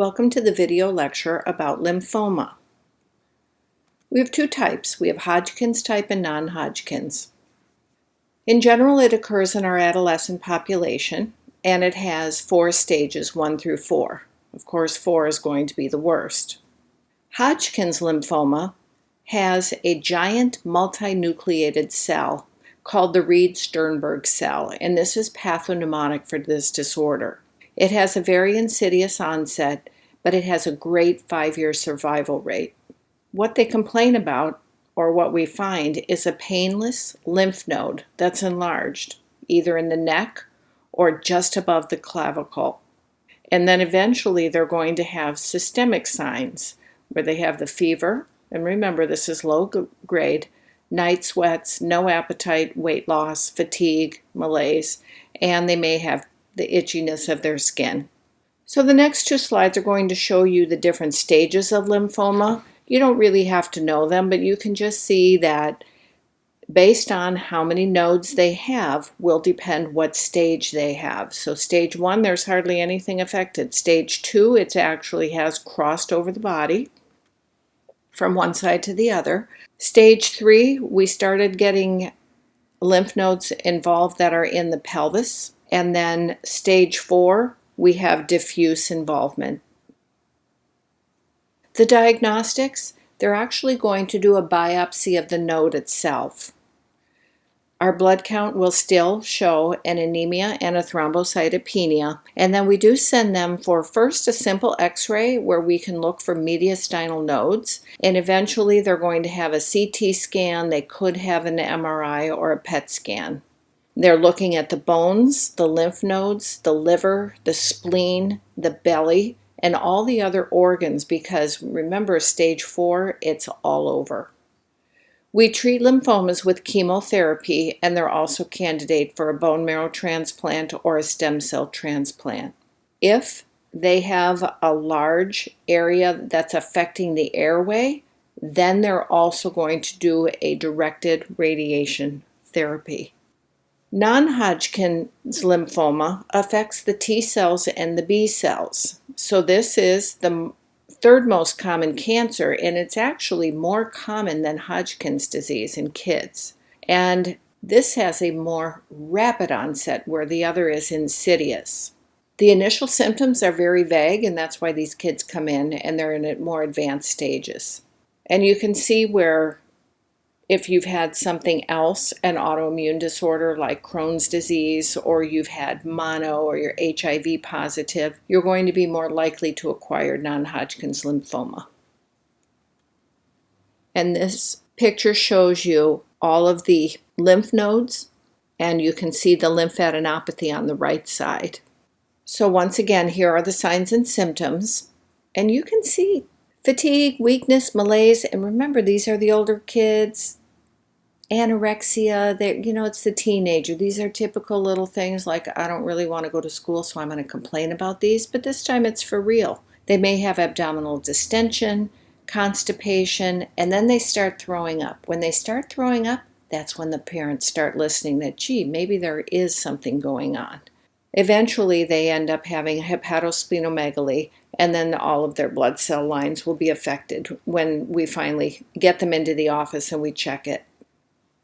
Welcome to the video lecture about lymphoma. We have two types. We have Hodgkin's type and non-Hodgkin's. In general, it occurs in our adolescent population, and it has 4 stages, 1 through 4. Of course, 4 is going to be the worst. Hodgkin's lymphoma has a giant multinucleated cell called the Reed-Sternberg cell, and this is pathognomonic for this disorder. It has a very insidious onset, but it has a great 5-year survival rate. What they complain about, or what we find, is a painless lymph node that's enlarged, either in the neck or just above the clavicle. And then eventually they're going to have systemic signs, where they have the fever, and remember this is low grade, night sweats, no appetite, weight loss, fatigue, malaise, and they may have the itchiness of their skin. So the next 2 slides are going to show you the different stages of lymphoma. You don't really have to know them, but you can just see that based on how many nodes they have will depend what stage they have. So stage 1, there's hardly anything affected. Stage 2, it actually has crossed over the body from one side to the other. Stage 3, we started getting lymph nodes involved that are in the pelvis. And then stage 4, we have diffuse involvement. The diagnostics, they're actually going to do a biopsy of the node itself. Our blood count will still show an anemia and a thrombocytopenia, and then we do send them for first a simple x-ray where we can look for mediastinal nodes, and eventually they're going to have a CT scan, they could have an MRI or a PET scan. They're looking at the bones, the lymph nodes, the liver, the spleen, the belly, and all the other organs because remember, stage 4, it's all over. We treat lymphomas with chemotherapy, and they're also candidate for a bone marrow transplant or a stem cell transplant. If they have a large area that's affecting the airway, then they're also going to do a directed radiation therapy. Non-Hodgkin's lymphoma affects the T cells and the B cells. So this is the 3rd most common cancer, and it's actually more common than Hodgkin's disease in kids. And this has a more rapid onset where the other is insidious. The initial symptoms are very vague, and that's why these kids come in and they're in more advanced stages. And you can see where if you've had something else, an autoimmune disorder like Crohn's disease, or you've had mono or you're HIV positive, you're going to be more likely to acquire non-Hodgkin's lymphoma. And this picture shows you all of the lymph nodes, and you can see the lymphadenopathy on the right side. So once again, here are the signs and symptoms, and you can see fatigue, weakness, malaise, and remember these are the older kids. Anorexia, it's the teenager. These are typical little things like, I don't really want to go to school, so I'm going to complain about these, but this time it's for real. They may have abdominal distension, constipation, and then they start throwing up. When they start throwing up, that's when the parents start listening that, gee, maybe there is something going on. Eventually, they end up having hepatosplenomegaly, and then all of their blood cell lines will be affected when we finally get them into the office and we check it.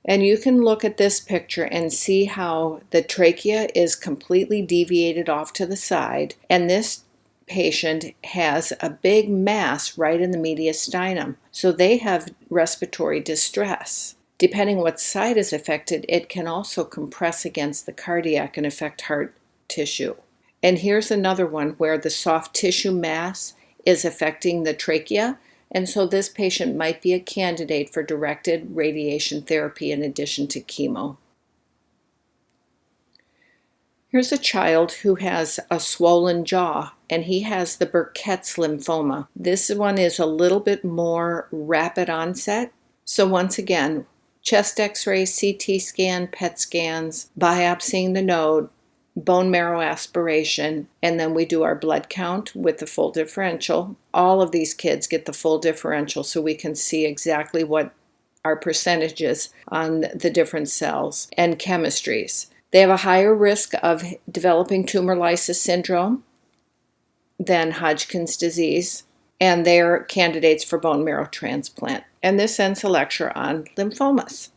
And you can look at this picture and see how the trachea is completely deviated off to the side, and this patient has a big mass right in the mediastinum, so they have respiratory distress. Depending what side is affected, it can also compress against the cardiac and affect heart tissue. And here's another one where the soft tissue mass is affecting the trachea, and so this patient might be a candidate for directed radiation therapy in addition to chemo. Here's a child who has a swollen jaw, and he has the Burkitt's lymphoma. This one is a little bit more rapid onset. So once again, chest x-ray, CT scan, PET scans, biopsying the node, bone marrow aspiration, and then we do our blood count with the full differential. All of these kids get the full differential so we can see exactly what our percentages on the different cells and chemistries. They have a higher risk of developing tumor lysis syndrome. than Hodgkin's disease, and they're candidates for bone marrow transplant. And this ends the lecture on lymphomas.